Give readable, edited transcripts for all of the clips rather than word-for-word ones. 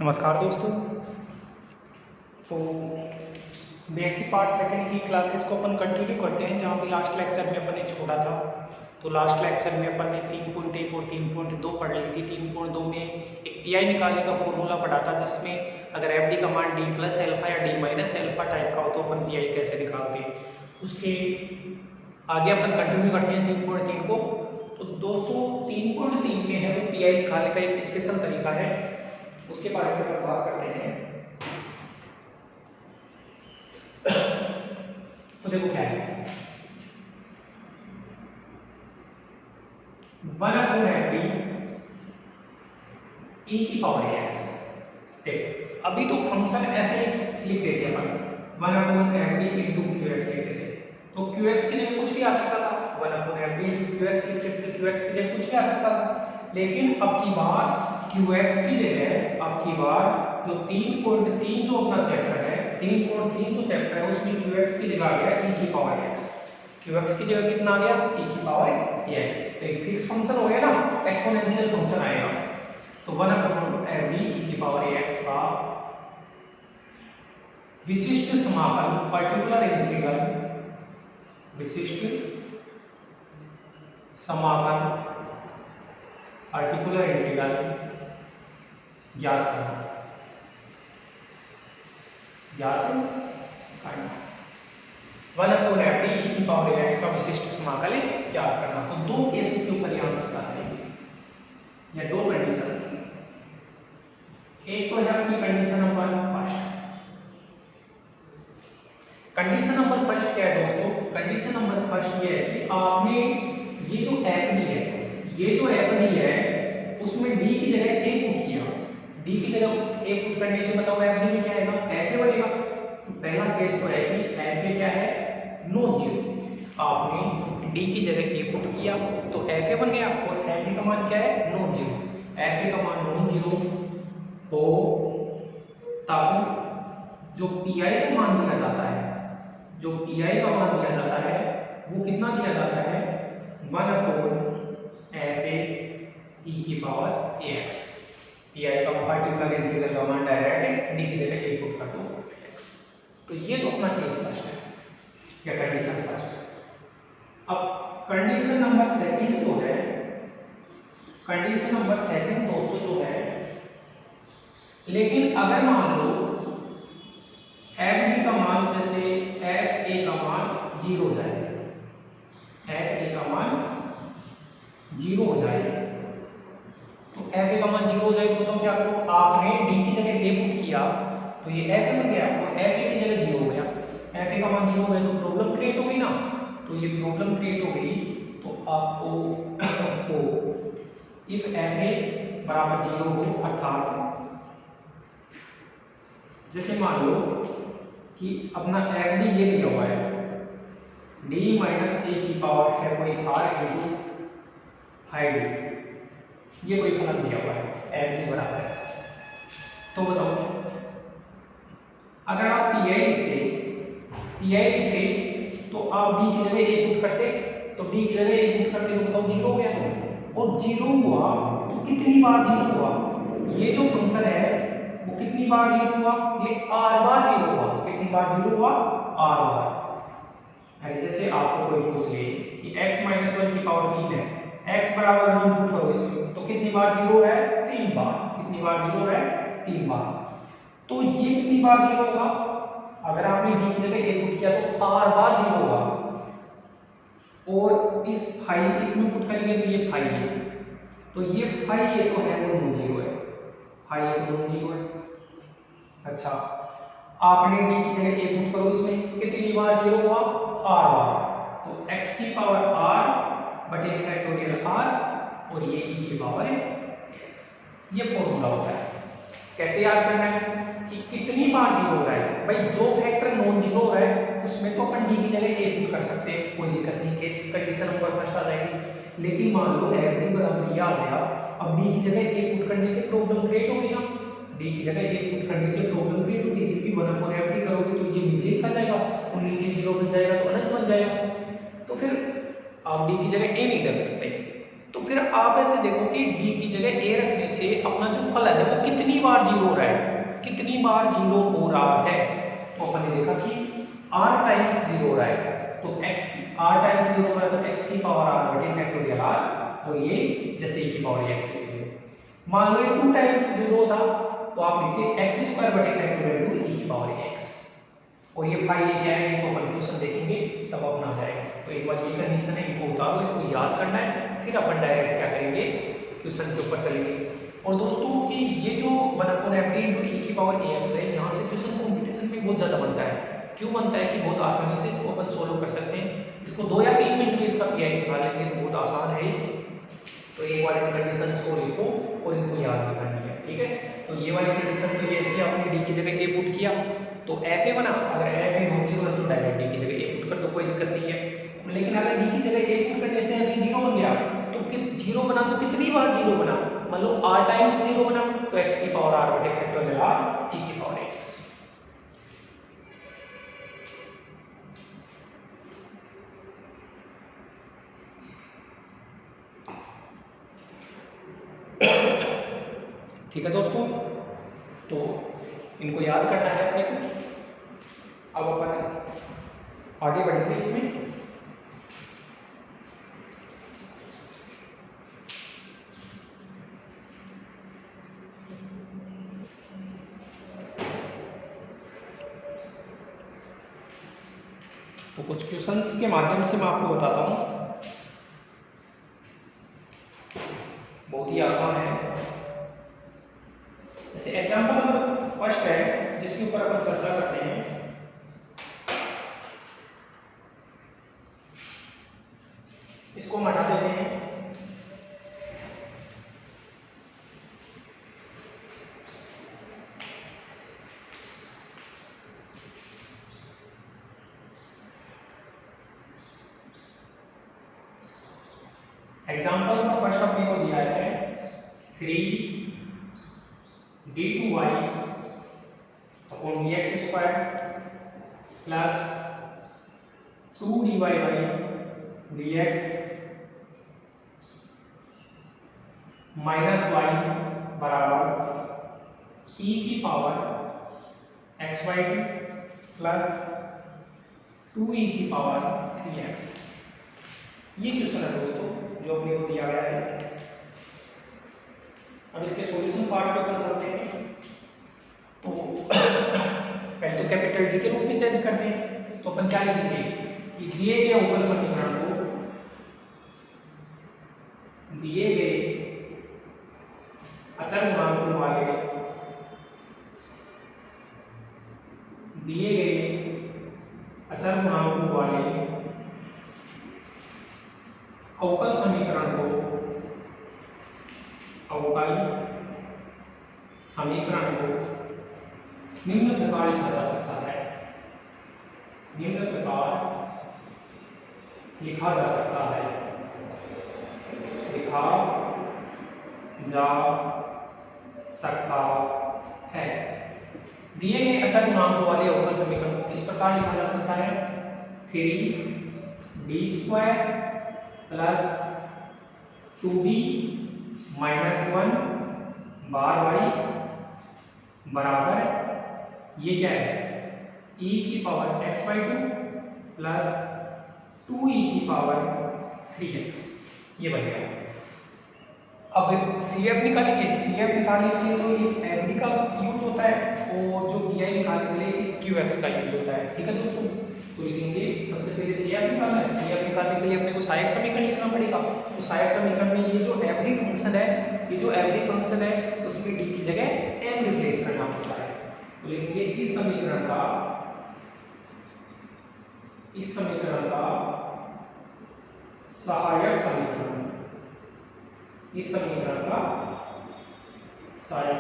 नमस्कार दोस्तों। तो बेसिक पार्ट सेकंड की क्लासेस को अपन कंटिन्यू करते हैं जहाँ पे लास्ट लेक्चर में अपन ने छोड़ा था। तो लास्ट लेक्चर में अपन ने 3.1 और 3.2 पढ़ ली थी। 3.2 में एक पीआई निकालने का फॉर्मूला पढ़ा था, जिसमें अगर एफडी का मान डी प्लस एल्फा या डी माइनस एल्फा टाइप का हो तो अपन पीआई कैसे निकालते हैं। उसके आगे अपन कंटिन्यू करते हैं 3.3 को। तो दोस्तों 3.3 में है वो पीआई निकालने का एक स्पेशल तरीका है, उसके बारे में अपन बात करते हैं। तो देखो क्या है, 1/FD e की पावर एक्स। देखो अभी तो फंक्शन ऐसे लिख देते हैं अपन 1/FD इंटू QX लिखते थे, तो QX की जगह कुछ भी आ सकता था, 1/FD इंटू QX लिखते थे, QX की जगह कुछ भी आ सकता था। लेकिन अब की बार QX की जगह अब की बार जो 3.3 जो अपना चैप्टर है, 3.3 जो चैप्टर है उसमें QX की जगह आ गया e की पावर x। QX की जगह कितना आ गया, e की पावर x। तो एक फिक्स फंक्शन हो गया ना, एक्सपोनेंशियल फंक्शन आएगा। तो 1/FD e की पावर x का विशिष्ट समाकल, पर्टिकुलर इंटीग्रल, विशिष्ट समाकल, पर्टिकुलर इंटीग्रल ज्ञात करना, ज्ञात करना। 1/FD e की पावर x का विशिष्ट समाकल ज्ञात करना। तो दो केसों के ऊपर आंसर जाते हैं या दो कंडीशंस। एक तो है अपनी condition number first. Condition number first क्या है दोस्तों? कंडीशन नंबर फर्स्ट ये है कि आपने ये जो एफडी है, ये जो एफडी है उसमें डी की जगह ए पुट किया। डी की जगह ए पुट करने से बताओ एफडी में क्या आएगा, एफ ए बनेगा। तो पहला केस तो है कि एफ ए क्या है, नॉन जीरो। आपने डी की जगह ए पुट किया तो एफ ए बन गया, और एफ ए का मान क्या है, नॉन जीरो। एफ ए का मान नॉन जीरो हो तब जो पीआई का मान दिया जाता है, जो पीआई का मान दिया जाता है वो कितना दिया जाता है, 1/FA e की पावर ax। पीआई का पर्टिकुलर इंटीग्रल का मान डायरेक्ट डी की जगह ए पुट कर दो। तो ये तो अपना केस फर्स्ट है या कंडीशन फर्स्ट। अब कंडीशन नंबर सेकंड जो है, कंडीशन नंबर सेकंड दोस्तों जो है, लेकिन अगर मान लो एफ डी का मान, जैसे एफ ए का मान 0 हो जाए, एफ ए का मान 0 हो जाए, तो एफ ए का मान 0 हो जाए तो बताओ क्या करो, आपने डी की जगह ए पुट किया तो ये एफ ए बन गया और एफ ए की जगह 0 हो गया। एफ ए का मान 0 हो गया तो प्रॉब्लम क्रिएट हो गई ना। तो ये प्रॉब्लम क्रिएट हो गई तो आपको इफ एफ ए बराबर 0 हो, अर्थात जैसे मान लो कि अपना एफ डी ये दिया हुआ है, डी माइनस ए की पावर है कोई आर इंटू हाइड, ये कोई फलन दिया हुआ है एफ डी बराबर है। तो बताओ अगर आप पीआई लिखते तो आप डी की जगह ए पुट करते, तो डी की जगह ए पुट करते तो बताओ 0 हो गया। और 0 हुआ तो कितनी बार 0 हुआ, ये जो फंक्शन है वो कितनी बार 0 हुआ, ये r बार 0 हुआ। कितनी बार 0 हुआ, r बार। अरे जैसे आपको कोई पूछ ले कि x - 1 की पावर 3 है, x बराबर 1 पुट करो इसमें, तो कितनी बार 0 है, 3 बार। कितनी बार 0 है, 3 बार। तो ये कितनी बार 0 होगा, अगर आपने d की जगह a पुट किया तो r बार 0 होगा। और इस फाई इसमें पुट करेंगे तो ये फाई है, तो ये फाई ये तो है वो नॉन जीरो है, फाई ये तो नॉन जीरो है। अच्छा, आपने डी की जगह ए पुट करो इसमें, कितनी बार 0 हुआ, r बार। तो x की पावर r बटे फैक्टोरियल r और ये e की पावर है x। ये फॉर्मूला होता है। कैसे याद करना है कि कितनी बार 0 हो रहा है, भाई जो फैक्टर नॉन जीरो हो रहा है उसमें तो अपन डी की जगह ए पुट कर सकते हैं, कोई दिक्कत नहीं, केस कंडीशन नंबर फर्स्ट आ जाएगी। लेकिन मान लो एफ डी बराबर ये आ गया, अब डी की जगह ए पुट करने से प्रॉब्लम क्रिएट हो गई ना। डी की जगह ए पुट करने से प्रॉब्लम क्रिएट होगी, क्योंकि 1/FD करोगे तो ये नीचे निकल जाएगा और नीचे 0 बन जाएगा तो अनंत बन जाएगा। तो फिर आप डी की जगह ए नहीं रख सकते। तो फिर आप ऐसे देखो कि डी की जगह ए रखने से से अपना जो फलन है वो कितनी बार जीरो हो रहा है, कितनी बार जीरो हो रहा है। तो अपन ने देखा कि r टाइम्स जीरो हो रहा है, तो x r टाइम्स जीरो हो रहा है तो x की पावर r बटे फैक्टोरियल r, और ये जैसे e की पावर x लिखते हैं। मान लो 2 टाइम्स जीरो था तो आप लिखते x स्क्वायर बटे फैक्टोरियल 2 e की पावर x, और ये फाई ये क्या है, इनको अपन क्वेश्चन देखेंगे तब अपना आ जाएगा। तो एक बार ये कंडीशन है, इनको उतारो, इनको याद करना है, फिर अपन डायरेक्ट क्या करेंगे, क्वेश्चन के ऊपर चलेंगे। और दोस्तों कि ये जो 1/f e की पावर ax है, यहाँ से क्वेश्चन कॉम्पिटिशन में बहुत ज़्यादा बनता है। क्यों बनता है कि बहुत आसानी से इसको अपन सोल्व कर सकते हैं, इसको 2 या 3 मिनट में इसका पीआई निकाल लेंगे तो बहुत आसान है। तो एक बार इन कंडीशंस को लिखो और इनको याद भी करनी है, ठीक है। तो ये वाली कंडीशन तो ये है कि आपने डी की जगह ए पुट किया तो एफ ए बना, अगर एफ ए नॉन जीरो है तो डायरेक्ट डी की जगह ए पुट कर दो, कोई दिक्कत नहीं है। लेकिन अगर डी की जगह ए पुट करने से एफ ए जीरो बन गया तो जीरो बना तो कितनी बार जीरो बना, मान लो r टाइम्स जीरो बना तो x की पावर r बटे फैक्टोरियल r e की पावर x। ठीक है दोस्तों, तो इनको याद करना है अपने को। अब अपन आगे बढ़ेंगे इसमें। तो कुछ क्वेश्चंस के माध्यम से मैं आपको बताता हूँ, बहुत ही आसान है। जैसे एग्जांपल नंबर फर्स्ट है जिसके ऊपर अपन चर्चा करते हैं। इसको हम हटा देते हैं। एग्जांपल में फर्स्ट अपने को दिया है 3 d2y upon dx square plus 2 dy by dx minus y बराबर e की पावर xy प्लस 2e की पावर 3x। ये क्वेश्चन है दोस्तों जो अपने को दिया गया है। अब इसके सॉल्यूशन पार्ट पे अपन चलते हैं। तो पहले तो कैपिटल डी के रूप में चेंज करते हैं। तो अपन क्या लिखेंगे कि दिए गए अवकल समीकरण को दिए गए अचर गुणांकों वाले दिए गए अचर गुणांकों वाले अवकल समीकरण को निम्न प्रकार लिखा जा सकता है। निम्न प्रकार लिखा जा सकता है, लिखा जा सकता है। दिए गए अचर गुणांकों वाले अवकल समीकरण को किस प्रकार लिखा जा सकता है, 3d square plus 2d minus 1 बार y बराबर ये क्या है e की पावर x/2 प्लस 2e की पावर 3x, ये बन गया। अब CF निकालेंगे, CF निकालने के लिए तो इस FD का यूज होता है और जो PI निकालने के लिए इस QX का यूज होता है। ठीक है दोस्तों, तो लिखेंगे सबसे पहले CF निकालना है। CF निकालने के लिए अपने को सहायक समीकरण लिखना पड़ेगा। तो सहायक समीकरण में ये जो FD फंक्शन है, ये जो FD फंक्शन है उसमें D की जगह M रिप्लेस करना होता है। तो लिखेंगे इस समीकरण का सहायक समीकरण, इस समीकरण का सहायक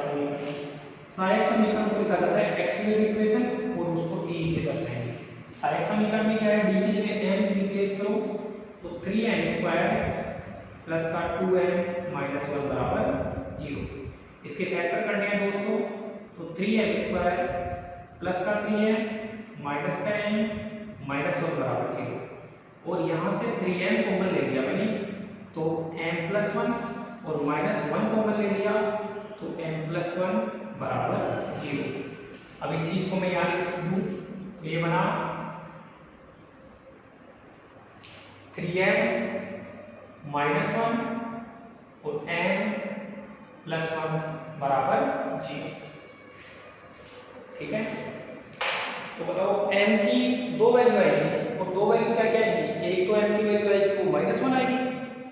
समीकरण को लिखा जाता है एक्सक्लूसिव इक्वेशन और उसको a से दर्शाएंगे। सहायक समीकरण में क्या है, d की जगह m रिप्लेस करो तो 3m स्क्वायर प्लस का 2m माइनस 1 बराबर 0। इसके फैक्टर करने हैं दोस्तों, तो 3m स्क्वायर प्लस का 3m माइनस का m माइनस 1 बराबर 0। और यहाँ से 3m कॉमन ले लिया मैंने तो m प्लस 1 और माइनस 1 कॉमन ले लिया +1 बराबर 0। अब इस चीज को मैं यहाँ लिख दूँ तो ये बना 3m -1 और m+1 बराबर 0। ठीक है, तो बताओ m की दो वैल्यू आएगी और दो वैल्यू क्या क्या आएगी, एक तो m की वैल्यू आएगी वो -1 आएगी,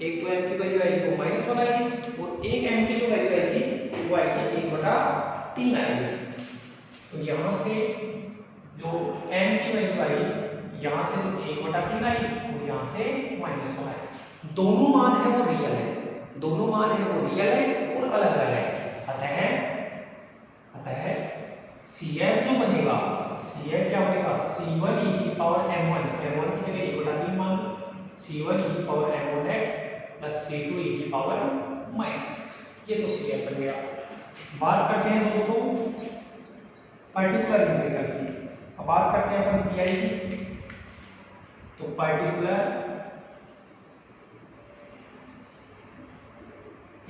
एक तो m की वैल्यू आएगी वो -1 आएगी और एक m की जो वैल्यू आएगी वो आएगी 1/3 आएगी। तो यहाँ से जो m की वैल्यू आई यहाँ से तो 1/3 आई और यहाँ से -1 आई। दोनों मान है वो रियल है, दोनों मान है वो रियल है और अलग अलग है। अतः CF जो बनेगा, CF क्या बनेगा, C1 e की पावर m1, m1 की जगह 1/3 मान लो, C1 e की power m1x plus C2 e की पावर -x, ये तो CF बन गया। बात करते हैं दोस्तों पर्टिकुलर इंटीग्रल की। अब बात करते हैं अपन PI की। तो पर्टिकुलर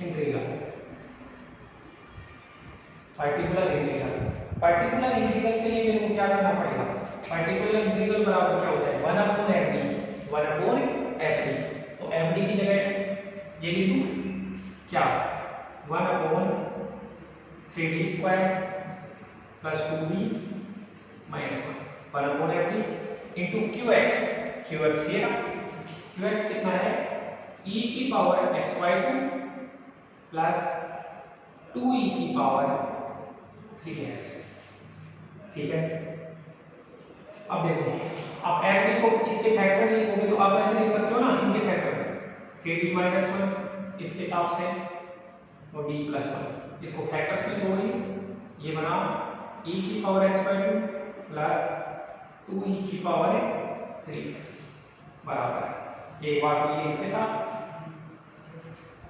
इंटीग्रल, पर्टिकुलर इंटीग्रल के लिए मेरे को क्या करना पड़ेगा, पर्टिकुलर इंटीग्रल बराबर क्या होता है 1/fd, 1/fd। तो fd की जगह ये लिख दूं क्या 1/3d² plus 2b -1 1/fd into qx, qx ये qx कितना है e की पावर x/2 प्लस 2e की पावर 3x। ठीक है, अब देखो आप fd को इसके फैक्टर लिखोगे तो आप ऐसे लिख सकते हो ना, इनके फैक्टर 3d - 1 इसके हिसाब से और d+1 इसको फैक्टर्स में जोड़िए, ये बना e की पावर x/2 प्लस 2e की पावर 3x बराबर एक बार तो ये इसके साथ,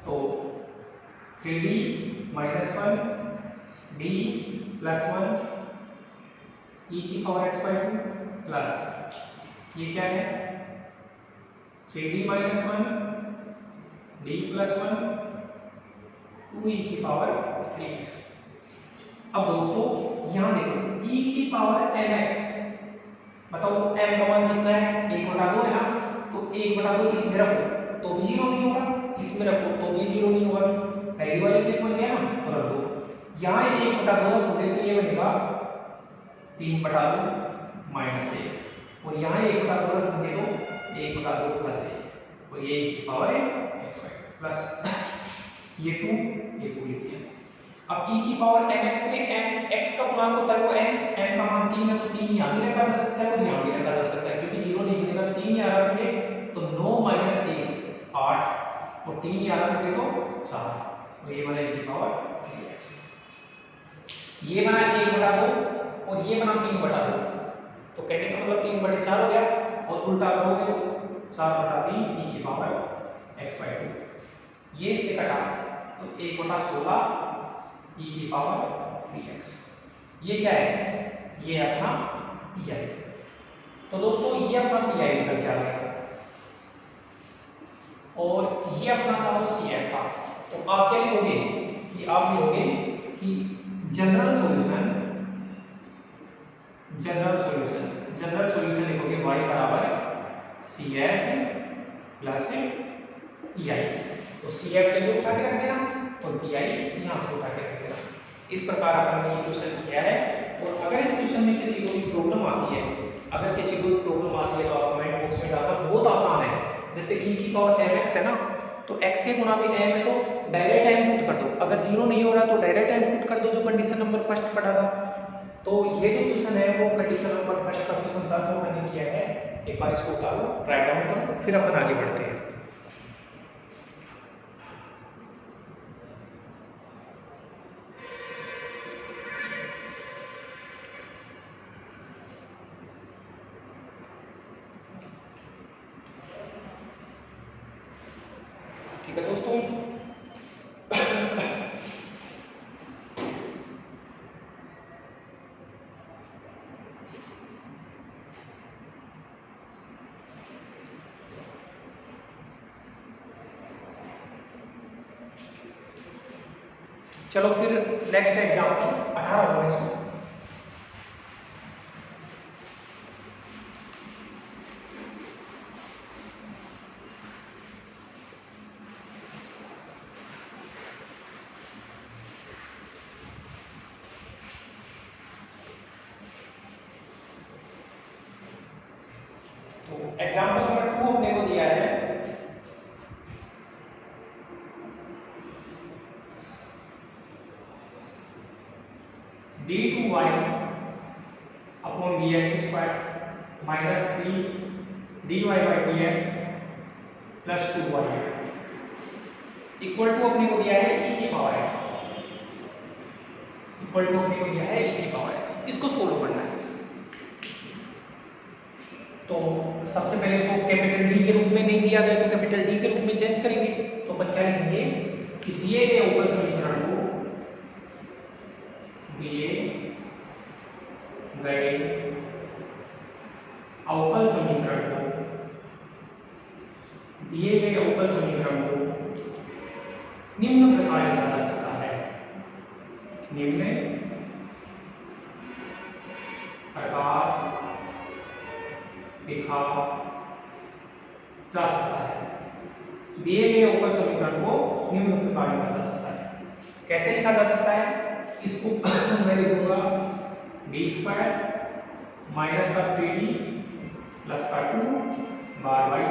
तो 3d - 1 d+1 e की पावर x/2 प्लस ये क्या है 3d - 1 d+1 2e की पावर 3x। अब दोस्तों यहाँ देखो e की पावर mx, बताओ m का मान कितना है 1/2 है ना, तो 1/2 इसमें रखो तो भी 0 नहीं होगा, इसमें रखो तो भी 0 नहीं होगा, पहली वाली केस बन गया ना, तो रख दो। यहाँ 1/2 रखोगे तो ये बनेगा 3/2 -1 और यहाँ 1/2 रखोगे तो 1/2 + 1 और ये e की पावर x/2 प्लस ये 2 लिख दिया। अब e की पावर mx में m x का पूर्णांक होता है वो m का मान 3 है तो 3 यहाँ भी रखा जा सकता है और यहाँ भी रखा जा सकता है, क्योंकि 0 नहीं मिलेगा, 3 यहाँ रखोगे तो 9 - 1 8 और 3 यहाँ रखोगे तो 7 और ये बना e की पावर 3x। ये बना 1/2 और ये बना 3/2, तो कहने का मतलब 3/4 हो गया और उल्टा करोगे तो 4/3 e की पावर x/2, ये इससे कटा तो 1/16 e की पावर 3x। ये क्या है, ये अपना PI। तो दोस्तों ये अपना PI निकल के आ गया और ये अपना था वो CF था। तो आप क्या लिखोगे कि आप लिखोगे कि जनरल सॉल्यूशन लिखोगे y बराबर CF प्लस PI। तो CF के लिए उठा के रख देना और PI यहाँ से उठा के रख देना। इस प्रकार अपन ने ये क्वेश्चन किया है। और अगर इस क्वेश्चन में किसी को भी प्रॉब्लम आती है, तो आप कमेंट बॉक्स में डालना, बहुत आसान है। जैसे e की पावर mx है ना, तो x के गुणा में m है तो डायरेक्ट m पुट कर दो, अगर 0 नहीं हो रहा तो डायरेक्ट m पुट कर दो जो कंडीशन नंबर फर्स्ट पढ़ा था। तो ये जो क्वेश्चन है वो कंडीशन नंबर फर्स्ट का क्वेश्चन था जो मैंने किया है। एक बार इसको उतारो, राइट डाउन करो, फिर अपन आगे बढ़ते हैं। ठीक है दोस्तों, चलो फिर नेक्स्ट एग्जाम्पल 18 और 19। एग्जाम्पल नंबर 2 अपने को दिया है d2y upon dx square minus 3 dy by dx plus 2y equal to अपने को दिया है e की पावर x, इक्वल टू अपने को दिया है e की पावर x। इसको सोल्व करना है। तो सबसे पहले तो कैपिटल D के रूप में नहीं दिया गया तो कैपिटल D के रूप में चेंज करेंगे। तो अपन क्या लिखेंगे कि दिए गए अवकल समीकरण को निम्न प्रकार लिखा जा सकता है, निम्न प्रकार लिखा जा सकता है। दिए गए अवकल समीकरण को निम्न प्रकार लिखा जा सकता है। कैसे लिखा जा सकता है? इसको मैं लिखूंगा डी स्क्वायर माइनस का 3d प्लस का 2 बार बाई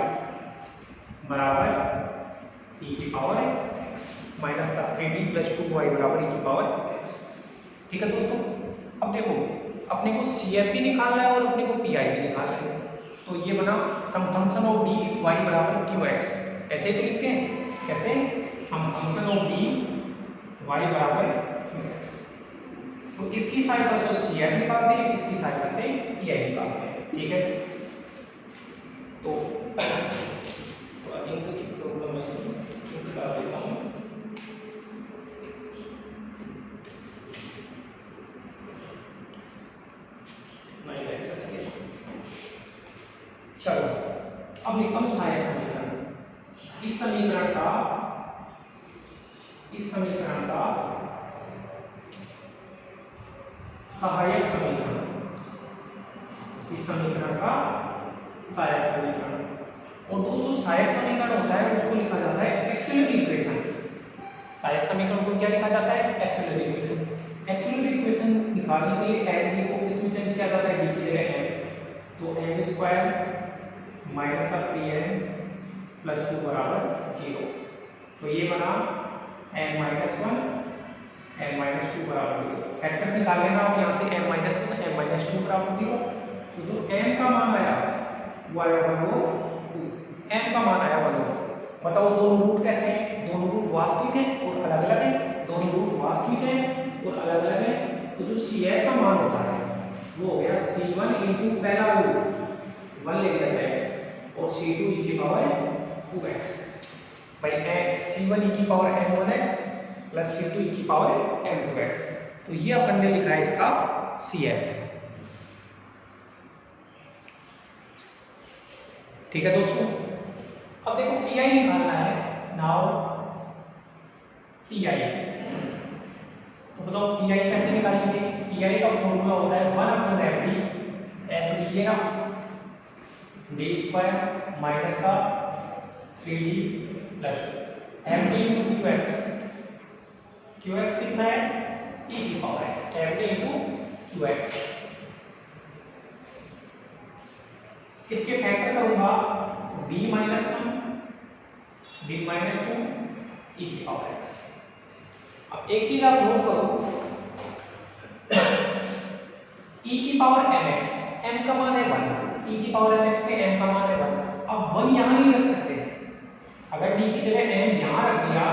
बराबर e की पावर x माइनस का 3d प्लस 2y बराबर e की पावर x। ठीक है दोस्तों, अब देखो अपने को CF भी निकालना है और अपने को PI भी निकालना है। तो ये बना सम फंक्शन ऑफ dy बराबर qx। ऐसे ही तो लिखते हैं, कैसे? सम फंक्शन ऑफ dy बराबर qx। तो इसकी सहायता से CF निकालते हैं, इसकी सहायता से PI निकालते हैं। ठीक है, तो इनको की प्रॉब्लम है, इसको निकाल देता हूं। नहीं ऐसा चाहिए। चलो अब लिखता हूं सहायक समीकरण। इस समीकरण का सहायक समीकरण, इस समीकरण का सहायक समीकरण। और दोस्तों सहायक समीकरण होता है उसको लिखा जाता है एक्सिलरी इक्वेशन। सहायक समीकरण को क्या लिखा जाता है? Axillary equation. एक्सिलरी इक्वेशन निकालने के लिए m को किस में चेंज किया जाता है? d की जगह m। तो m स्क्वायर माइनस का 3m प्लस 2 बराबर 0। तो ये बना m माइनस 1 m माइनस 2 बराबर 0। फैक्टर निकाल लेना आप यहाँ से m माइनस 1 m माइनस 2 बराबर 0। तो जो m का मान आया वो आया 1/2, m का मान आया 1/2। बताओ दोनों रूट कैसे हैं? दोनों रूट वास्तविक हैं और अलग अलग हैं। दोनों रूट वास्तविक हैं और अलग अलग हैं। तो जो CF का मान होता है वो हो गया C1 इंटू पहला रूट 1 ले लिया x और C2 e की पावर 2x भाई C1 e की power m1x plus C2 e की पावर m2x। तो ये अपन ने लिखा है इसका CF। ठीक है दोस्तों, अब देखो PI निकालना है। नाउ PI, तो बताओ PI कैसे निकालेंगे? PI का फॉर्मूला होता है 1/FD। F लिखिएगा d स्क्वायर माइनस का 3d plus FD into QX। QX कितना है? e की power x। FD into QX। इसके फैक्टर करूंगा d minus 1 d minus 2 e की पावर x। अब एक चीज आप नोट करो, e की पावर mx, m का मान है 1, e की पावर mx पे m का मान है 1। अब 1 यहां नहीं रख सकते। अगर d की जगह m यहां रख दिया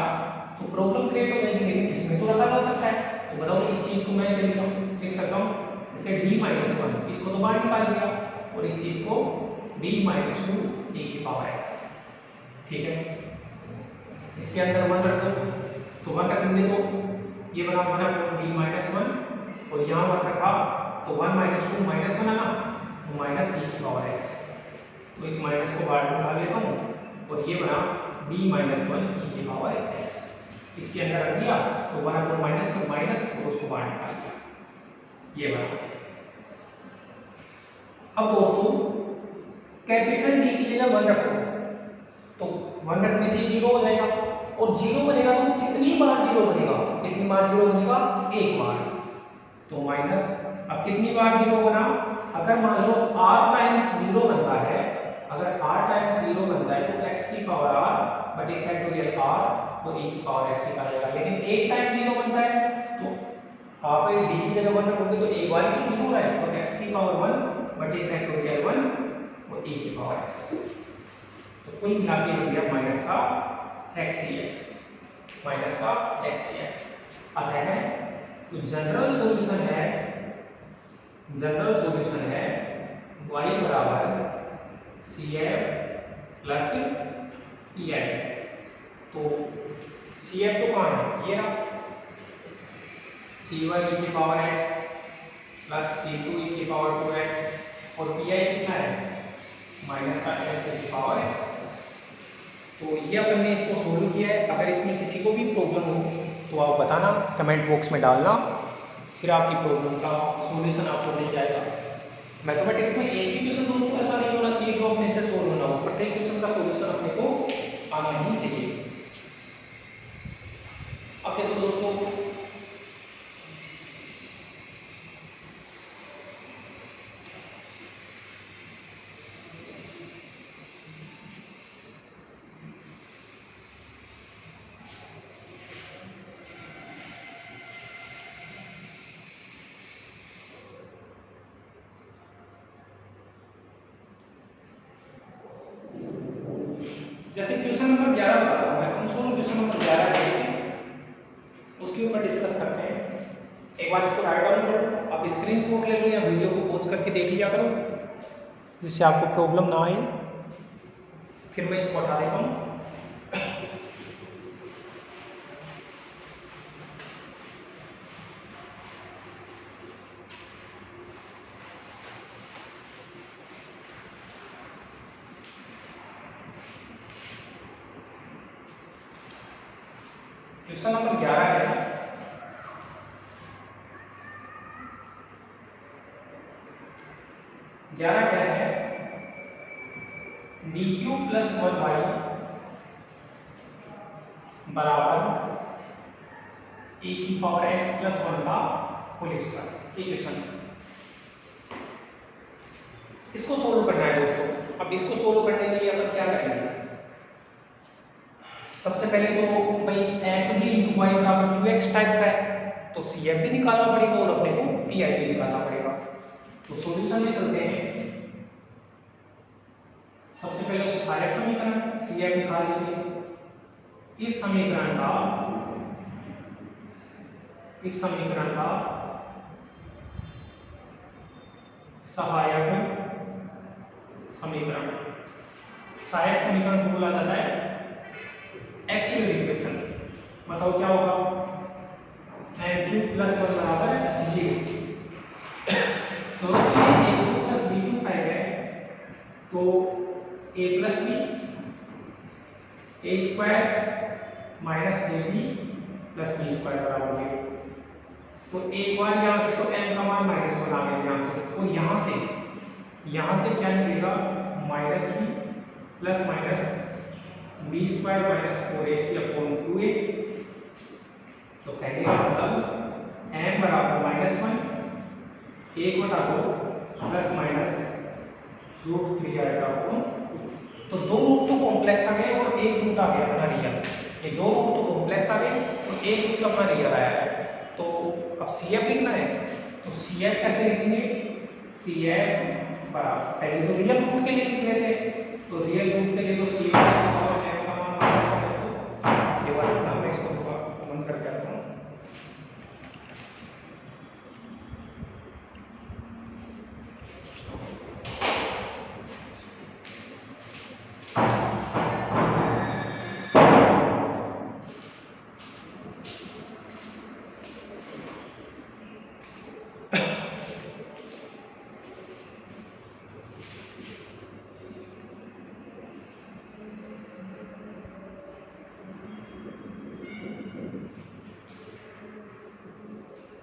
तो प्रॉब्लम क्रिएट हो जाएगी, लेकिन इसमें तो रखा जा सकता है। तो बताओ इस चीज को मैं ऐसे लिख सकता हूं, इसे d माइनस 1 इसको तो बाहर निकाल दिया और इस चीज को d माइनस 2 e की पावर x। ठीक है, इसके अंदर 1 रख दो, तो 1 रखेंगे तो ये बना 1/d माइनस 1 और यहाँ 1 रखा तो 1 माइनस 2 माइनस 1 है ना, तो माइनस e की पावर x। तो इस माइनस को बाहर निकाल लेता हूँ और ये बना d माइनस 1 e की पावर x। इसके अंदर रख दिया तो 1 माइनस को माइनस और उसको बाहर निकाल दिया, ये बना। अब दोस्तों कैपिटल डी की जगह 1 रखो तो 1 रखने से 0 हो जाएगा, और 0 बनेगा तो कितनी बार 0 बनेगा, कितनी बार 0 बनेगा, एक बार, तो माइनस। अब कितनी बार 0 बना, अगर मान लो r टाइम्स 0 बनता है, अगर r टाइम्स 0 बनता है तो x की पावर r बटे फैक्टोरियल r और e की पावर x निकालेगा, लेकिन एक टाइम 0 बनता है तो आप d की जगह 1 रखोगे तो एक बार ही तो 0 है, तो x की पावर 1 बटे फैक्टोरियल 1 और e की पावर x, तो कुल मिला के हो गया माइनस का x ही x, माइनस का x ही x। अतः तो जनरल सॉल्यूशन है y बराबर CF प्लस EI। तो CF तो कहाँ है, ये रहा, C1 e की power x plus C2 e की पावर 2x और PI कितना है, माइनस का x e की पावर x। तो ये अपन ने इसको सोल्व किया है। अगर इसमें किसी को भी प्रॉब्लम हो तो आप बताना, कमेंट बॉक्स में डालना, फिर आपकी प्रॉब्लम का सॉल्यूशन आपको मिल जाएगा। मैथमेटिक्स में एक ही क्वेश्चन दोस्तों ऐसा नहीं होना चाहिए जो अपने से सोल्व होना हो, प्रत्येक क्वेश्चन का सॉल्यूशन अपने को आना ही चाहिए। अब देखो दोस्तों, जैसे क्वेश्चन नंबर 11 बताता हूँ मैं, हम सोल्व क्वेश्चन नंबर 11 के उसके ऊपर डिस्कस करते हैं। एक बार इसको राइट डाउन करो, आप स्क्रीनशॉट ले लो या वीडियो को पॉज करके देख लिया करो, जिससे आपको प्रॉब्लम ना आए। फिर मैं इसको हटा देता हूँ। क्वेश्चन नंबर 11 है, क्या है, डी क्यू प्लस 1y बराबर e की पावर x प्लस 1 का होल स्क्वायर, इक्वेशन। इसको सोल्व करना है दोस्तों। अब इसको सोल्व करने के लिए अपन क्या करेंगे, सबसे पहले तो भाई एफ डी इंटू वाई बराबर क्यू एक्स टाइप का है, तो सी एफ भी निकालना पड़ेगा और अपने को पी आई भी निकालना पड़ेगा। तो सॉल्यूशन में चलते हैं। सबसे पहले सहायक समीकरण सी एफ निकाल लीजिए। इस समीकरण का सहायक समीकरण, सहायक समीकरण को बोला जाता है एक्सक्लूसिव इक्वेशन। बताओ क्या होगा, एम क्यू प्लस 1 बराबर 0। तो A Q plus B Q आएगा, तो A plus B A square minus A B plus B square बराबर 0। तो एक बार यहाँ से तो m का मान -1 आ गया यहाँ से, और यहाँ से क्या मिलेगा, minus b plus minus b square minus 4ac upon 2a। तो कहने का मतलब m बराबर -1 1 बटा 2 प्लस माइनस √3 आएगा अपॉन। तो दो रूट तो कॉम्प्लेक्स आ गए और एक रूट आ गया अपना रियल, ये दो रूट तो कॉम्प्लेक्स आ गए और एक रूट अपना रियल आया है। तो अब CF लिखना है, तो CF कैसे लिखेंगे, CF बराबर पहले तो रियल रूट के लिए लिख रहे थे, तो रियल रूट के लिए तो CF और m का मान -1 है, तो ये वाला नाम मैं इसको थोड़ा कमेंट करके आता हूँ।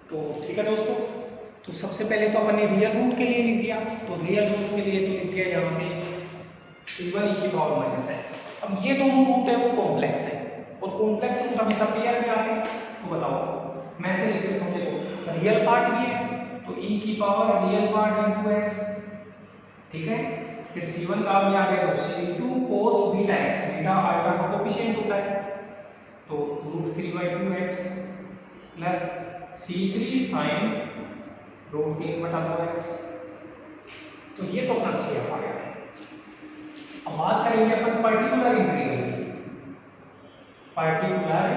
तो ठीक है दोस्तों, तो सबसे पहले तो अपन ने रियल रूट के लिए लिख दिया, तो रियल रूट के लिए तो लिख दिया यहाँ से c1 e की पावर माइनस x। अब ये दोनों रूट है वो कॉम्प्लेक्स है, और कॉम्प्लेक्स रूट हमेशा पेयर में आते हैं। तो बताओ, मैं ऐसे लिख सकता हूँ, देखो रियल पार्ट भी है तो e की power real part into x, ठीक है। फिर c1 का भी आ गया तो c2 cos beta x, beta alpha का कोफिशिएंट होता है, तो √3/2x plus c3 sin √3/2x। तो ये तो अपना CF आ गया। अब बात करेंगे अपन पर्टिकुलर इंटीग्रल की। पर्टिकुलर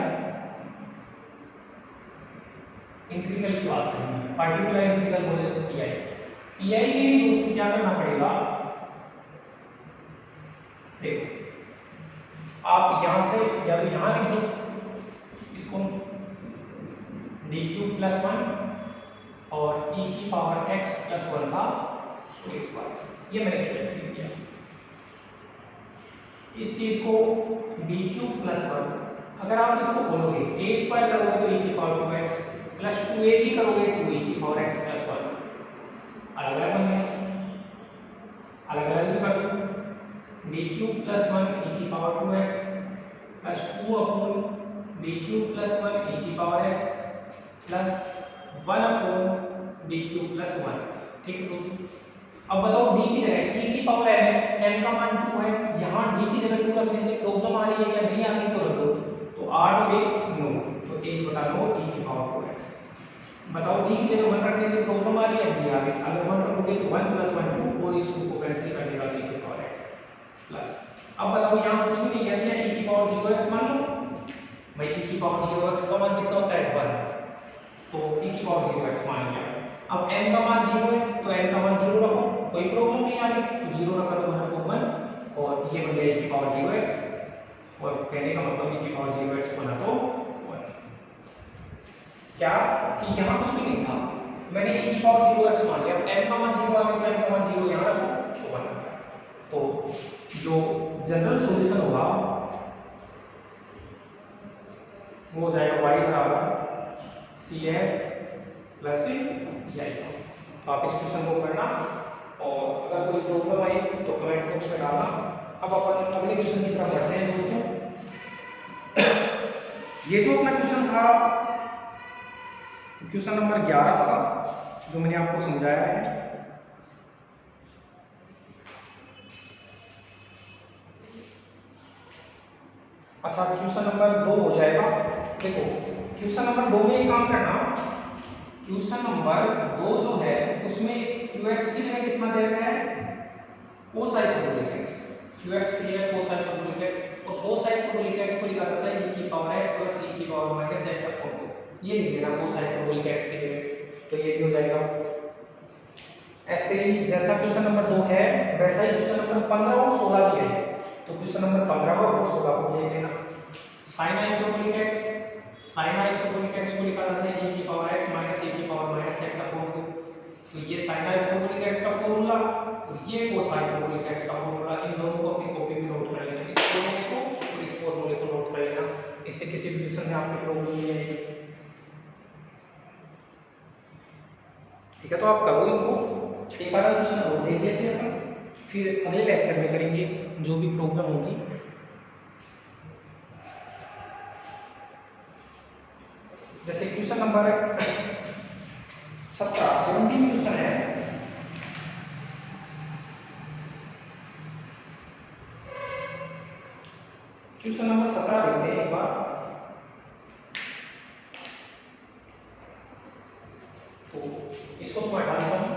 इंटीग्रल की बात करेंगे। पर्टिकुलर इंटीग्रल बोले तो PI। PI के लिए दोस्तों क्या करना पड़ेगा, देखो आप यहां से या तो यहां लिख दो इसको d³ + 1 और e की पावर x + 1 का होल स्क्वायर, ये मैंने लिख दिया। इस चीज को d³ + 1, अगर आप इसको बोलोगे a² करोगे तो e की पावर 2x प्लस 2ab करोगे 2e की पावर x + 1, अलग अलग बन गया, अलग अलग भी कर दो, d³ + 1 e की power 2x plus 2/d³ + 1 e की पावर x प्लस 1/d³ + 1, ठीक है दोस्तों। अब बताओ d की जगह e की पावर mx, m का मान 2 है, यहाँ d की जगह 2 रखने से प्रॉब्लम आ रही है क्या, नहीं आ रही, तो रख दो, तो 8 और 1 9, तो 1/9 e की पावर 2x। बताओ d की जगह 1 रखने से प्रॉब्लम आ रही है, नहीं आ रही, अगर 1 रखोगे तो 1 + 1 2 और इस 2 को कैंसिल कर देगा e की पावर x प्लस। अब बताओ यहाँ कुछ भी नहीं कह रही है, e की पावर 0x मान लो भाई, e की पावर 0x का मान कितना होता है 1, तो e की पावर 0x मान लिया। अब m का मान 0 है तो m का मान 0 रखो, कोई प्रॉब्लम नहीं आ रही, तो 0 रखा तो 1/1 और ये बन गया e की पावर 0x, और कहने का मतलब e की पावर 0x बना तो 1। क्या कि यहाँ कुछ भी नहीं था, मैंने e की पावर 0x मान लिया, m का मान 0 आ गया तो m का मान 0 यहाँ रखो तो 1। तो जो जनरल सॉल्यूशन होगा वो हो जाएगा y बराबर CF प्लस PI। तो आप इस क्वेश्चन को करना, और अगर कोई प्रॉब्लम आई तो कमेंट बॉक्स में डालना। अब अपन अगले क्वेश्चन की तरफ बढ़ते हैं दोस्तों। ये जो अपना क्वेश्चन था, क्वेश्चन नंबर 11 था, जो मैंने आपको समझाया है। अच्छा, क्वेश्चन नंबर 2 हो जाएगा। देखो क्वेश्चन नंबर 2 में एक काम करना, क्वेश्चन नंबर 2 जो है उसमें qx की जगह कितना दे रखा है, cos हाइपरबोलिक x, qx की जगह cos हाइपरबोलिक x, और cos हाइपरबोलिक x को लिखा जाता है e की पावर x प्लस e की पावर माइनस x अपॉन 2, ये लिख देना cos हाइपरबोलिक x की जगह, तो ये भी हो जाएगा। ऐसे ही जैसा क्वेश्चन नंबर 2 है वैसा ही क्वेश्चन नंबर 15 और 16 भी है, तो क्वेश्चन नंबर 15 और 16 को देख लेना। sin hyperbolic x, sin hyperbolic x को लिखा जाता है e की पावर x माइनस e की पावर माइनस x अपॉन 2, तो ये sin हाइपरबोलिक x का फॉर्मूला और ये cos हाइपरबोलिक x का फॉर्मूला, इन दोनों को अपनी कॉपी में नोट कर लेना, इस फॉर्मूले को और इस फॉर्मूले को नोट कर लेना, इससे किसी भी क्वेश्चन में आपकी प्रॉब्लम नहीं आएगी। ठीक है, तो आप करो इनको, एक बार क्वेश्चन और देख लेते हैं अपन, फिर अगले लेक्चर में करेंगे जो भी प्रॉब्लम होगी। जैसे क्वेश्चन नंबर 17 क्वेश्चन है, क्वेश्चन नंबर 17 देखते हैं एक बार। तो इसको तो मैं हटा देता हूं,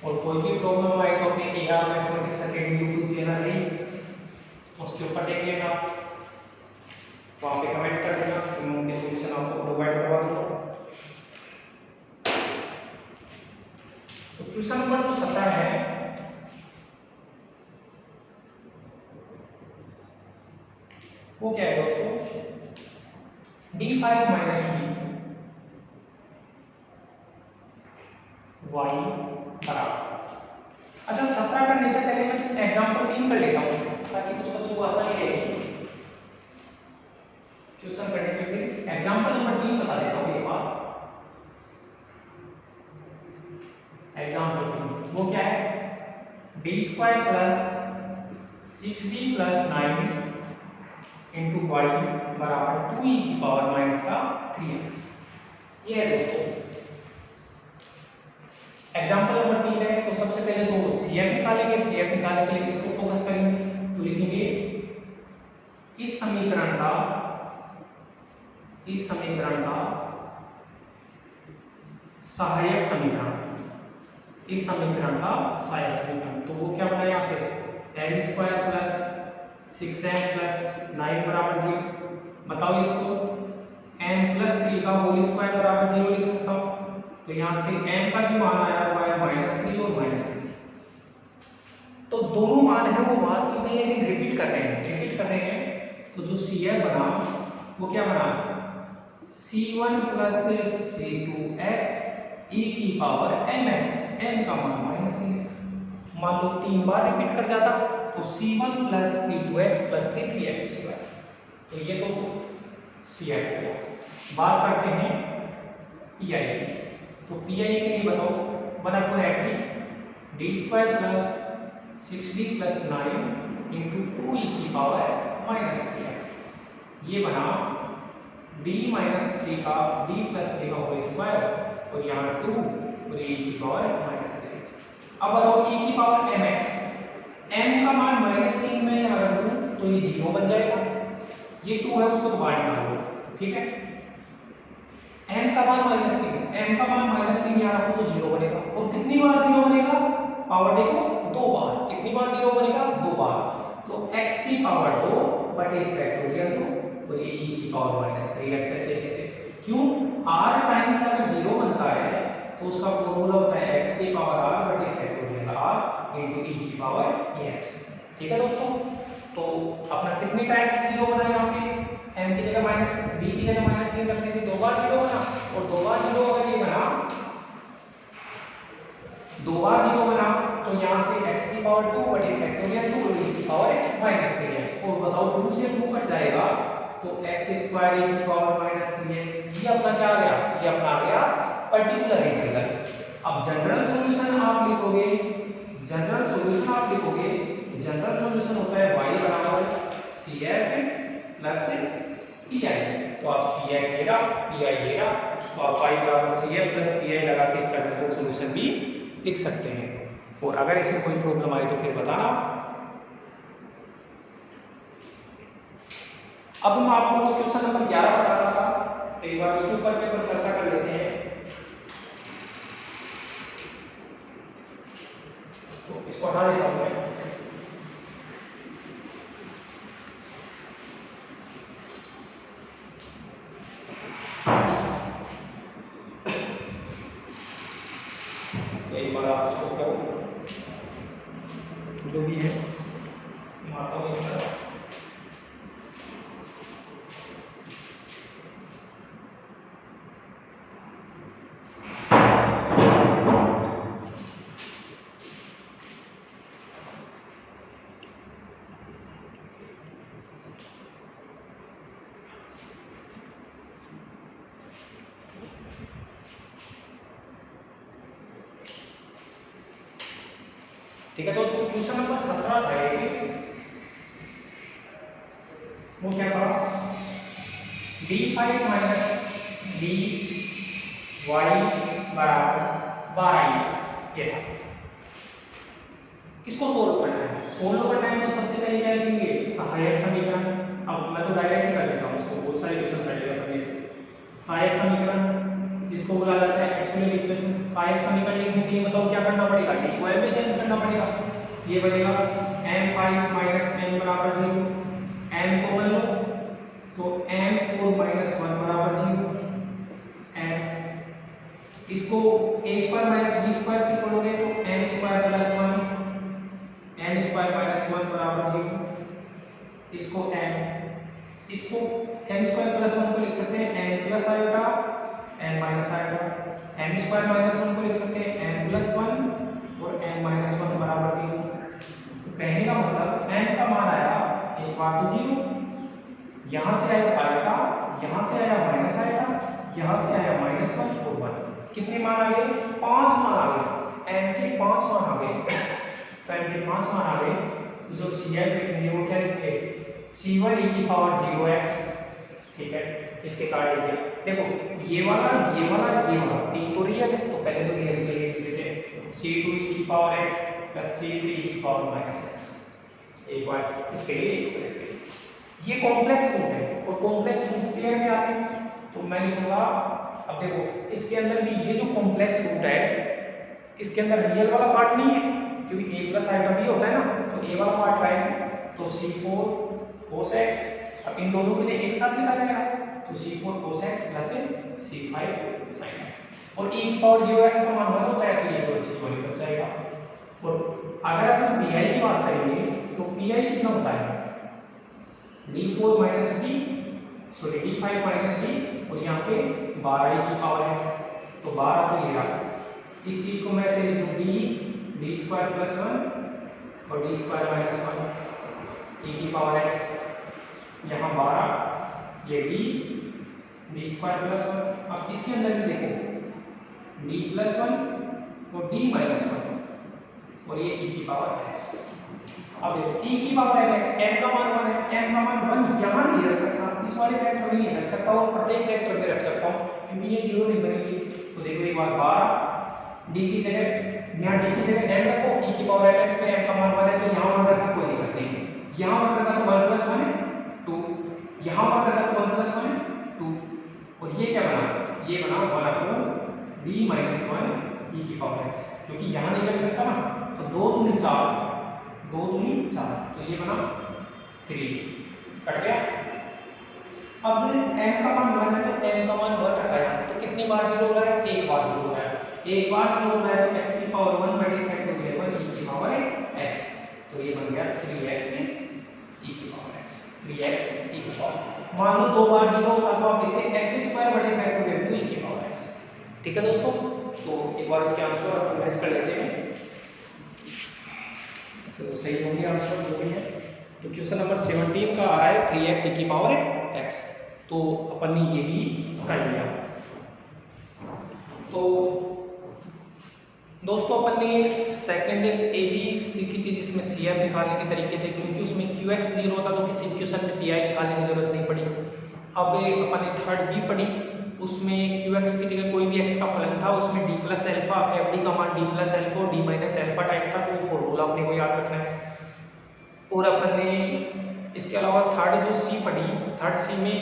और कोई भी प्रॉब्लम आए तो अपने AR mathematics academy YouTube channel है उसके ऊपर देख लेना, वहाँ पे कमेंट कर देना, मैं उनके सॉल्यूशन आपको प्रोवाइड करवा दूंगा। तो क्वेश्चन नंबर जो 17 है, वो क्या है दोस्तों, d5 माइनस d y बराबर। अच्छा, 17 करने से पहले मैं एग्जांपल 3 कर लेता हूँ ताकि कुछ बच्चों को आसानी रहेगी। क्वेश्चन करने के लिए एग्जांपल नंबर 3 बता देता हूँ एक बार। एग्जांपल 3 वो क्या है, d² plus 6d plus 9 into Y बराबर 2e की पावर माइनस का 3x। ये है दोस्तों एग्जांपल नंबर 3 है। तो सबसे पहले तो CF निकालेंगे, CF निकालने के लिए इसको फोकस करेंगे। तो लिखेंगे इस समीकरण का सहायक समीकरण, इस समीकरण का सहायक समीकरण। तो वो क्या बना यहाँ से m² प्लस 6m प्लस 9 बराबर 0। बताओ इसको m प्लस 3 का होल स्क्वायर बराबर 0 लिख सकता हूँ। तो यहाँ से m का जो मान आया हुआ है -3 और -3, तो दोनों मान है वो वास्तव में लेकिन रिपीट कर रहे हैं। तो जो CF बना वो क्या बना C1 प्लस C2x e की पावर mx, m का मान -3x। मान लो 3 बार रिपीट कर जाता तो C1 plus C2x plus C3x²। तो ये तो CF हो गया। बात करते हैं PI की। तो PI के लिए बताओ 1/8 d² plus 6d plus 9 into 2e की पावर -3x। ये बना d -3 का d प्लस 3 का होल स्क्वायर और यहाँ 2 और e की पावर -3x। अब बताओ e की पावर mx, m का मान -3 में यहाँ रख दूं तो ये 0 बन जाएगा। ये 2 है उसको तो बाहर निकाल लो, ठीक है। m का मान -3 यहाँ रखो तो 0 बनेगा। और कितनी बार 0 बनेगा, पावर देखो 2 बार। कितनी बार 0 बनेगा, 2 बार। तो x की पावर 2 बटे फैक्टोरियल 2 और ये e की पावर -3x। ऐसे क्यों, r टाइम्स अगर 0 बनता है तो उसका फॉर्मूला होता है x की पावर r बटे फैक्टोरियल r इनटू e की पावर ax। ठीक है दोस्तों, तो अपना कितने टाइम्स 0 बना यहाँ पे, m की जगह d की जगह -3 रखने से 2 बार 0 बना। और 2 बार 0 अगर ये बना, 2 बार 0 बना तो यहाँ से x की पावर 2 बटे फैक्टोरियल 2 और e की पावर -3x। और बताओ 2 से 2 कट जाएगा तो x² e की पावर -3x। ये अपना क्या आ गया, ये अपना आ गया पर्टिकुलर इंटीग्रल। अब जनरल सॉल्यूशन आप लिखोगे, जनरल सॉल्यूशन होता है y बराबर CF प्लस PI। तो आप CF लेगा, PI लेगा, तो आप y बराबर CF प्लस PI लगा के इसका जनरल सॉल्यूशन भी लिख सकते हैं। और अगर इसमें कोई प्रॉब्लम आए तो फिर बताना। अब हम आपको क्वेश्चन नंबर 11 बता रहा था, तो एक बार उसके ऊपर पे चर्चा कर लेते हैं। तो इसको हटा देता हूं मैं। एक बार आप इसको करो, जो भी है मारता हूं एक तरफ। ठीक है दोस्तों, क्वेश्चन नंबर 17 था ये। वो क्या था, d5 माइनस dy बराबर 12x। ये था, इसको सोल्व करना है। तो सबसे पहले क्या लिखेंगे, सहायक समीकरण। अब मैं तो डायरेक्ट ही कर देता हूँ इसको, बहुत सारे क्वेश्चन कर लिया अपने से। सहायक समीकरण जिसको बोला जाता है एक्चुअल इक्वेशन। सहायक समीकरण लिखने के लिए बताओ क्या करना पड़ेगा, d को m में चेंज करना पड़ेगा। ये बनेगा m5 माइनस n बराबर 0। m को मान लो तो m और -1 बराबर 0। m इसको a² माइनस b² से पढ़ोगे तो m² प्लस 1, m² माइनस 1 बराबर 0। इसको m² प्लस 1 को लिख सकते हैं m प्लस आएगा n माइनस आएगा। m² माइनस 1 को लिख सकते हैं m प्लस 1 और n माइनस 1 बराबर 0। तो कहने का मतलब m का मान आया एक बार तो 0, यहाँ से आया आएगा, यहाँ से आया माइनस आएगा, यहाँ से आया -1 और 1। कितने मान आ गए? 5 मान आ गए। n के 5 मान आ गए। तो n के 5 मान आ गए। जो CI लिखेंगे वो क्या लिखेंगे? C1 e की पावर 0x। ठीक है, इसके काट लीजिए। देखो ये वाला ये वाला ये वाला तीन तो रियल है, तो पहले तो रियल लिख देते हैं। C2 e की power x plus C3 e की पावर -x। एक बार इसके लिए एक बार इसके लिए। ये कॉम्प्लेक्स रूट है और कॉम्प्लेक्स रूट पेयर में आते हैं, तो मैं लिखूंगा। अब देखो इसके अंदर भी ये जो कॉम्प्लेक्स रूट है इसके अंदर रियल वाला पार्ट नहीं है, क्योंकि a प्लस आइटम भी होता है ना, तो a वाला पार्ट आएगा। तो C4 cos x, अब इन दोनों के लिए एक साथ लिखा जाएगा, तो C4 cos x plus C5 sin x। और e की पावर 0x का मान 1 होता है, तो ये केवल C1 बच जाएगा। और अगर अपन pi की बात करेंगे तो pi कितना होता है? d4 minus d, sorry d5 minus d, और यहाँ पे 12 की पावर x, तो 12 तो ये रहा। इस चीज को मैं ऐसे लिख दूँ d स्क्वायर प्लस 1 और d स्क्वायर माइनस 1 e की पावर x, यहाँ 12 ये d स्क्वायर प्लस 1। अब इसके अंदर भी देखो d प्लस 1 और d माइनस 1 और ये e की पावर x। अब देखो e की पावर mx, m का मान 1 है, m का मान 1 यहाँ नहीं रख सकता, इस वाले वेक्टर में नहीं रख सकता और प्रत्येक वेक्टर में रख सकता हूँ, क्योंकि ये 0 नहीं बनेगी। तो देखो एक बार 12 d की जगह, यहाँ d की जगह m रखो, e की पावर mx में m का मान 1 है, तो यहाँ मान रखा कोई दिक्कत नहीं है। यहाँ मान रखा तो 1 प्लस 1 है 2, यहाँ मान रखा तो 1 प्लस 1 है 2, और ये क्या बना? ये बना 1 d माइनस 1 e की पावर x, क्योंकि यहाँ नहीं रख सकता ना, तो 2 दूनी 4, 2 दूनी 4, तो ये बना 3, कट गया। अब m का मान 1 है, तो m का मान 1 रखा है, तो कितनी बार 0 हो रहा है? एक बार 0 हो रहा है। एक बार 0 हो रहा है तो x की पावर 1 बटे फैक्टोरियल 1 e की पावर x, तो ये बन गया 3x e की पावर x, 3x e की पावर। मान लो 2 बार 0 होता तो आप लिखते x स्क्वायर बटे फैक्टोरियल 2 e की पावर x। ठीक है दोस्तों, तो एक बार इसके आंसर मैच कर लेते हैं। तो सही हो गया आंसर जो भी है। तो क्वेश्चन नंबर 17 का आ रहा है 3x e की पावर x, तो अपन ने ये भी कर लिया। तो दोस्तों अपन ने सेकंड ए बी सीखी थी, जिसमें CM निकालने के तरीके थे, क्योंकि उसमें QX 0 था तो किसी क्वेश्चन में PI निकालने की जरूरत नहीं पड़ी। अब अपन ने थर्ड बी पढ़ी, उसमें QX की जगह कोई भी x का फलन था, उसमें d प्लस एल्फा FD का मान d प्लस एल्फा और d माइनस एल्फा टाइप था, तो वो फॉर्मूला अपने को याद रखना है। और अपन ने इसके अलावा थर्ड जो C पढ़ी, थर्ड C में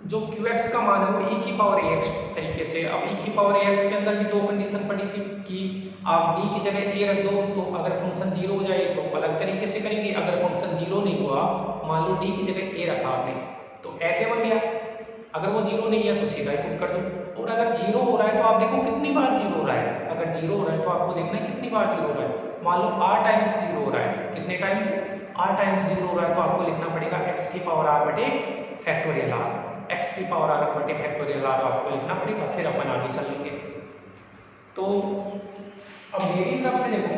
जो QX का मान है वो e की पावर ax तरीके से। अब e की पावर ax के अंदर भी दो कंडीशन पड़ी थी कि आप d की जगह a रख दो, तो अगर फंक्शन 0 हो जाए तो अलग तरीके से करेंगे, अगर फंक्शन 0 नहीं हुआ, मान लो d की जगह a रखा आपने, तो fa बन गया। अगर वो 0 नहीं है तो सीधा ही पुट कर दो। और अगर 0 हो रहा है तो आप देखो कितनी बार 0 हो रहा है। अगर 0 हो रहा है तो आपको देखना है कितनी बार 0 हो रहा है। मान लो r टाइम्स 0 हो रहा है, कितने टाइम्स? r टाइम्स 0 हो रहा है, तो आपको लिखना पड़ेगा x की पावर r बटे फैक्टोरियल r, x की पावर r बटे फैक्टोरियल r आपको लिखना पड़ेगा, फिर अपन आगे चल लेंगे। तो अब मेरी तरफ से देखो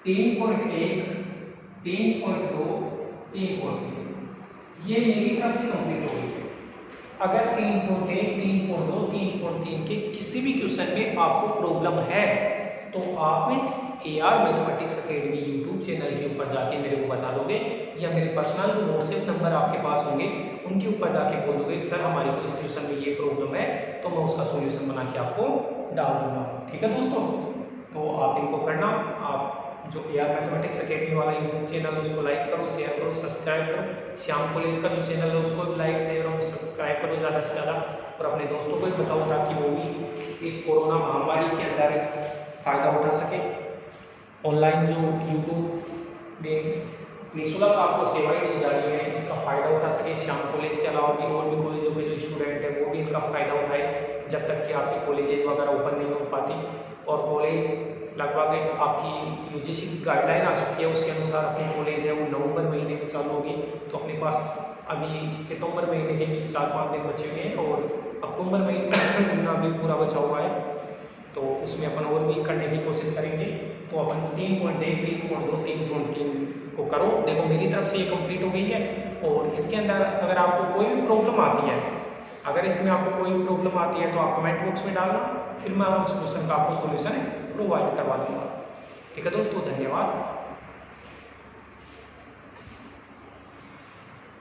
3.1, 3.2, 3.3 ये मेरी तरफ से कंप्लीट हो गई है। अगर 3.1, 3.2, 3.3 के किसी भी क्वेश्चन में आपको प्रॉब्लम है तो आप AR mathematics academy YouTube channel के ऊपर जाके मेरे को बता दोगे, या मेरे पर्सनल जो व्हाट्सएप नंबर आपके पास होंगे उनके ऊपर जाके बोल दोगे कि सर हमारी को इस क्वेश्चन में ये प्रॉब्लम है, तो मैं उसका सॉल्यूशन बना के आपको डाल दूंगा। ठीक है दोस्तों, तो आप इनको करना, आप जो AR मैथमेटिक्स अकेडमी वाला यूट्यूब चैनल है उसको लाइक करो, शेयर करो, सब्सक्राइब करो। श्याम कॉलेज का जो चैनल है उसको भी लाइक, शेयर और सब्सक्राइब करो ज़्यादा से ज़्यादा, और अपने दोस्तों को भी बताओ ताकि वो भी इस कोरोना महामारी के अंदर फ़ायदा उठा सके। ऑनलाइन जो यूट्यूब में निःशुल्क आपको सेवाएं दी जा रही हैं, इसका फ़ायदा उठा सके। श्याम कॉलेज के अलावा भी और भी कॉलेजों के जो स्टूडेंट हैं वो भी इनका फ़ायदा उठाए, जब तक कि आपकी कॉलेजेज वगैरह ओपन नहीं हो पाती। और कॉलेज लगभग आपकी UGC की गाइडलाइन आ चुकी है, उसके अनुसार अपनी कॉलेज है वो नवंबर महीने में चालू होगी। तो अपने पास अभी सितंबर महीने के भी 4-5 दिन बचे हुए हैं और अक्टूबर महीना भी पूरा बचा हुआ है, तो उसमें अपन और भी करने की कोशिश करेंगे। तो अपन 3.1, 3.2, 3.3 को करो। देखो मेरी तरफ से ये कंप्लीट हो गई है, और इसके अंदर अगर आपको कोई भी प्रॉब्लम आती है, अगर इसमें आपको कोई प्रॉब्लम आती है तो आप कमेंट बॉक्स में डालना, फिर मैं उस क्वेश्चन का आपको सॉल्यूशन प्रोवाइड करवा दूंगा। ठीक है दोस्तों, धन्यवाद।